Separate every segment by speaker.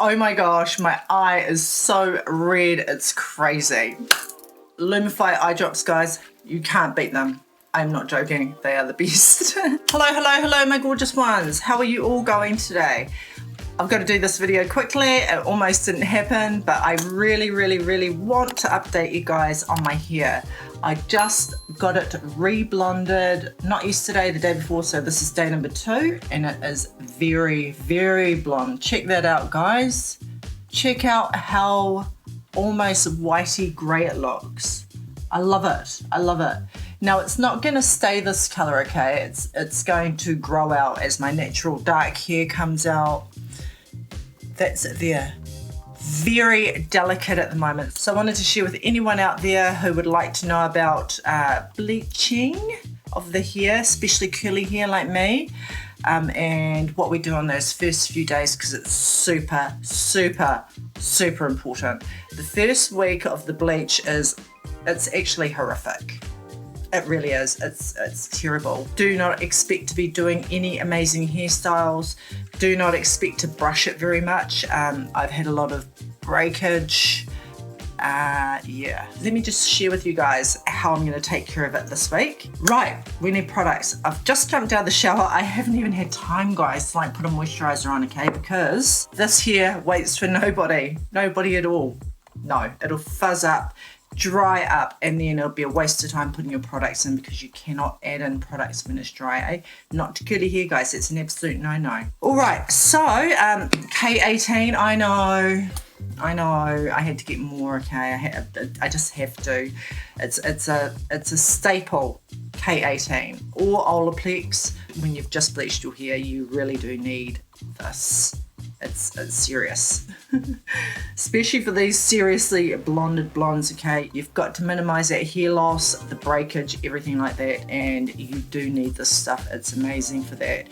Speaker 1: Oh my gosh, my eye is so red, it's crazy. Lumify eye drops, guys, you can't beat them. I'm not joking, they are the best. Hello, my gorgeous ones. How are you all going today? I've got to do this video quickly. It almost didn't happen, but I really want to update you guys on my hair. I just got it re-blonded, not yesterday, the day before, so this is day number 2, and it is very blonde. Check that out, guys. Check out how almost whitey grey it looks. I love it, I love it. Now it's not gonna stay this color, okay? It's going to grow out as my natural dark hair comes out. That's it there. Very delicate at the moment. So I wanted to share with anyone out there who would like to know about bleaching of the hair, especially curly hair like me, and what we do on those first few days, because it's super important. The first week of the bleach it's actually horrific. It really is. It's terrible. Do not expect to be doing any amazing hairstyles. Do not expect to brush it very much. I've had a lot of breakage. Yeah. Let me just share with you guys how I'm going to take care of it this week. Right, we need products. I've just jumped out of the shower. I haven't even had time, guys, to put a moisturizer on, okay? Because this hair waits for nobody. Nobody at all. No, it'll fuzz up, dry up, and then it'll be a waste of time putting your products in, because you cannot add in products when it's dry, eh? Not to curly hair, guys. It's an absolute no. All right, so K18, I know I had to get more, okay? I just have to. It's a staple, K18 or Olaplex. When you've just bleached your hair, you really do need this. It's serious. Especially for these seriously blonded blondes, okay? You've got to minimize that hair loss, the breakage, everything like that, and you do need this stuff. It's amazing for that.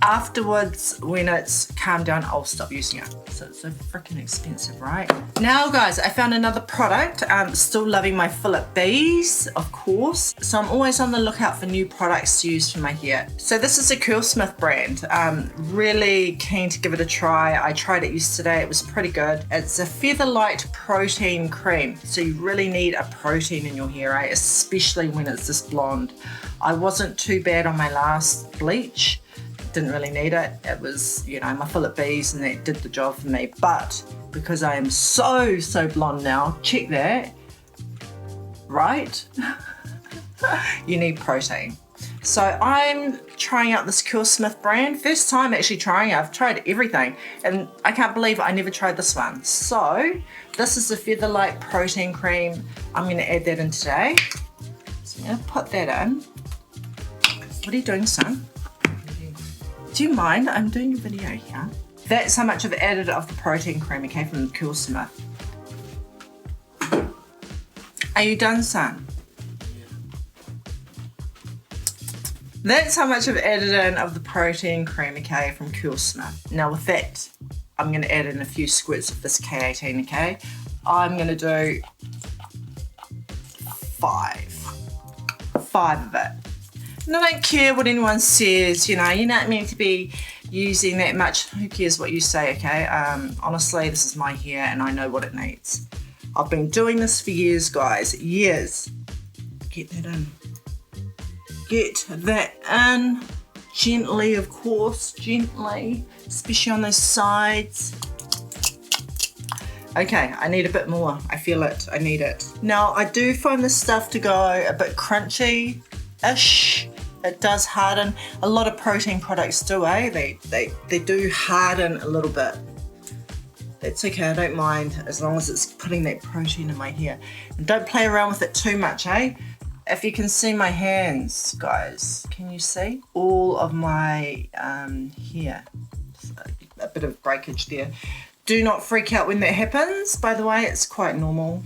Speaker 1: Afterwards, when it's calmed down, I'll stop using it. So it's so freaking expensive, right? Now, guys, I found another product. Still loving my Philip Bees, of course. So I'm always on the lookout for new products to use for my hair. So this is a Curlsmith brand. Really keen to give it a try. I tried it yesterday. It was pretty good. It's a Featherlight protein cream. So you really need a protein in your hair, right? Especially when it's this blonde. I wasn't too bad on my last bleach. Didn't really need it. It was, you know, my Philip Bees, and that did the job for me. But because I am so blonde now, check that, right? You need protein. So I'm trying out this Curlsmith brand. First time actually trying it. I've tried everything, and I can't believe I never tried this one. So this is the Featherlight protein cream. I'm going to add that in today. So I'm going to put that in. What are you doing, son? Do you mind? I'm doing a video here. That's how much I've added of the protein cream, okay, from Curlsmith. Are you done, son? That's how much I've added in of the protein cream, okay, from Curlsmith. Now with that, I'm going to add in a few squirts of this K18, okay? I'm going to do 5 of it. And I don't care what anyone says, you know, you're not meant to be using that much. Who cares what you say, okay? Honestly, this is my hair and I know what it needs. I've been doing this for years, guys, years. Get that in. Get that in. Gently, of course, gently, especially on those sides. Okay, I need a bit more. I feel it, I need it. Now, I do find this stuff to go a bit crunchy-ish. It does harden. A lot of protein products do, eh? They do harden a little bit. That's okay, I don't mind, as long as it's putting that protein in my hair. And don't play around with it too much, eh? If you can see my hands, guys, can you see? All of my hair. A bit of breakage there. Do not freak out when that happens, by the way, it's quite normal.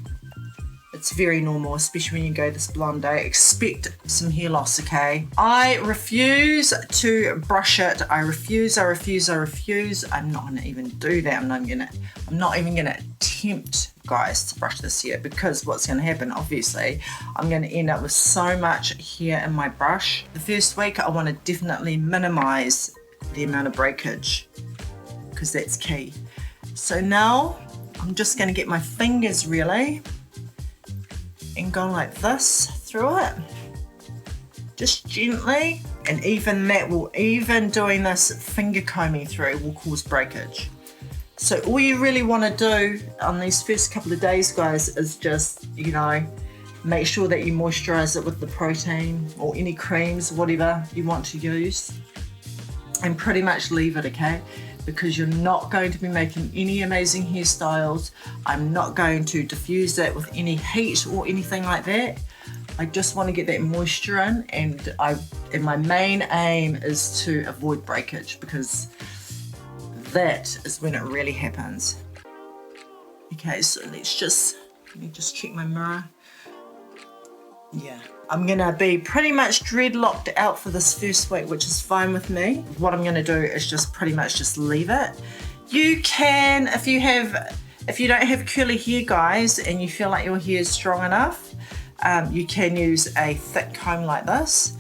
Speaker 1: It's very normal, especially when you go this blonde day. Expect some hair loss, okay? I refuse to brush it. I refuse. I'm not gonna even do that. I'm not even gonna attempt, guys, to brush this hair, because what's gonna happen, obviously, I'm gonna end up with so much hair in my brush. The first week, I wanna definitely minimize the amount of breakage, because that's key. So now I'm just going to get my fingers really and go like this through it, just gently. And even that will, even doing this finger combing through will cause breakage. So all you really want to do on these first couple of days, guys, is just, you know, make sure that you moisturize it with the protein or any creams, whatever you want to use, and pretty much leave it, okay? Because you're not going to be making any amazing hairstyles. I'm not going to diffuse that with any heat or anything like that. I just want to get that moisture in, and my main aim is to avoid breakage, because that is when it really happens. Okay, so let me just check my mirror. Yeah, I'm gonna be pretty much dreadlocked out for this first week, which is fine with me. What I'm gonna do is just pretty much just leave it. You can, if you don't have curly hair, guys, and you feel like your hair is strong enough, you can use a thick comb like this.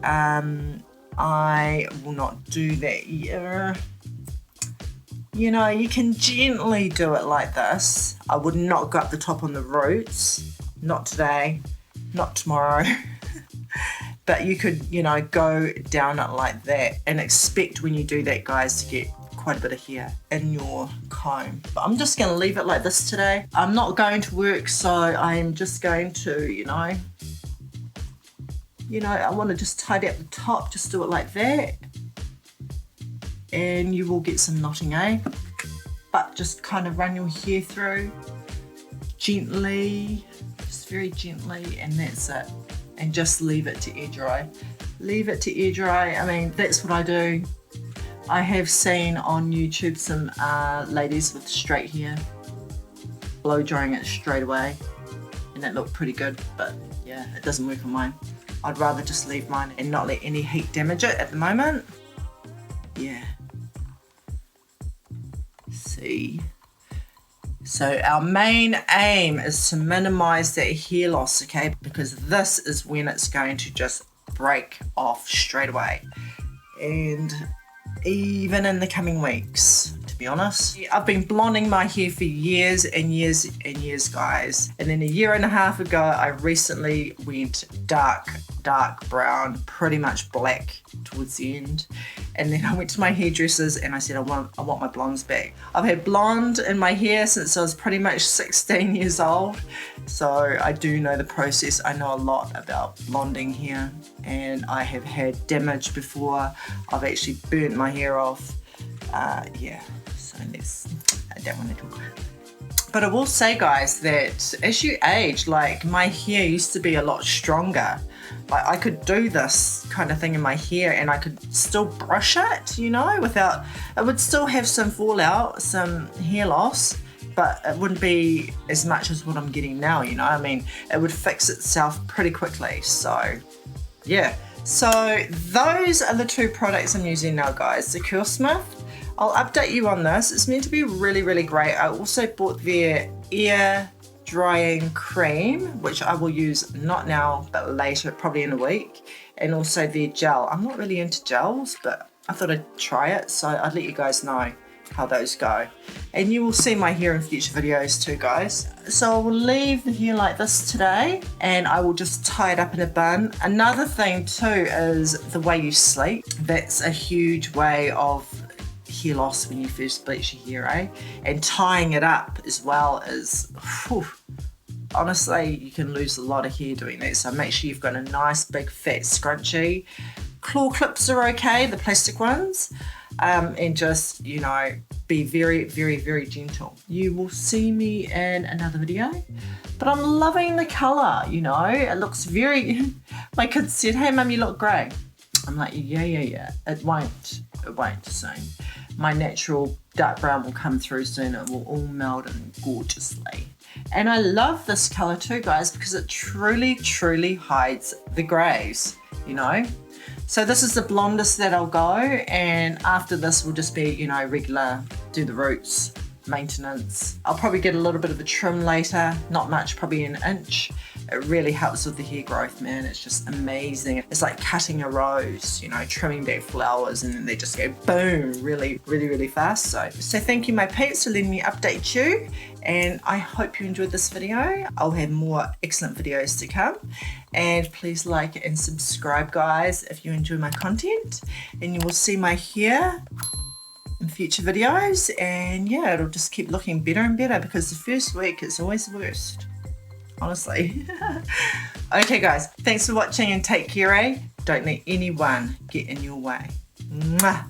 Speaker 1: I will not do that here. You know, you can gently do it like this. I would not go up the top on the roots. Not today, not tomorrow. But you could, you know, go down it like that, and expect when you do that, guys, to get quite a bit of hair in your comb. But I'm just going to leave it like this today. I'm not going to work, so I'm just going to, you know, I want to just tidy up the top, just do it like that, and you will get some knotting, eh? But just kind of run your hair through gently, just very gently, and that's it. And just leave it to air dry. Leave it to air dry. I mean, that's what I do. I have seen on YouTube some ladies with straight hair blow drying it straight away, and that looked pretty good, but yeah, it doesn't work on mine. I'd rather just leave mine and not let any heat damage it at the moment. Yeah. See. So our main aim is to minimize that hair loss, okay? Because this is when it's going to just break off straight away. And even in the coming weeks, to be honest. I've been blonding my hair for years and years and years, guys. And then a year and a half ago, I recently went dark brown, pretty much black towards the end. And then I went to my hairdressers and I said, I want my blondes back. I've had blonde in my hair since I was pretty much 16 years old. So I do know the process. I know a lot about blonding hair, and I have had damage before. I've actually burnt my hair off. Yeah, so I don't want to talk about it. But I will say, guys, that as you age, like, my hair used to be a lot stronger. Like, I could do this kind of thing in my hair and I could still brush it, you know, without, it would still have some fallout, some hair loss, but it wouldn't be as much as what I'm getting now, you know. I mean, it would fix itself pretty quickly. So yeah, so those are the two products I'm using now, guys. The Curlsmith, I'll update you on this. It's meant to be really, really great. I also bought their air drying cream, which I will use not now but later, probably in a week, and also their gel. I'm not really into gels, but I thought I'd try it, so I'd let you guys know how those go. And you will see my hair in future videos too, guys. So I will leave the hair like this today, and I will just tie it up in a bun. Another thing too is the way you sleep. That's a huge way of hair loss when you first bleach your hair, eh? And tying it up as well is, whew, honestly, you can lose a lot of hair doing that. So make sure you've got a nice big fat scrunchie. Claw clips are okay, the plastic ones, and just, you know, be very, very, very gentle. You will see me in another video, but I'm loving the color, you know. It looks very, my kids said, hey mum, you look grey. I'm like, yeah, it won't soon. My natural dark brown will come through soon. It will all meld in gorgeously. And I love this color too, guys, because it truly, truly hides the grays, you know. So this is the blondest that I'll go, and after this will just be, you know, regular, do the roots, maintenance. I'll probably get a little bit of a trim later, not much, probably an inch, It really helps with the hair growth, man. It's just amazing. It's like cutting a rose, you know, trimming back flowers, and then they just go boom, really, really, really fast. So thank you, my peeps, for letting me update you. And I hope you enjoyed this video. I'll have more excellent videos to come. And please like and subscribe, guys, if you enjoy my content. And you will see my hair in future videos. And yeah, it'll just keep looking better and better, because the first week is always the worst, honestly. Okay, guys, thanks for watching and take care, eh? Don't let anyone get in your way. Mwah.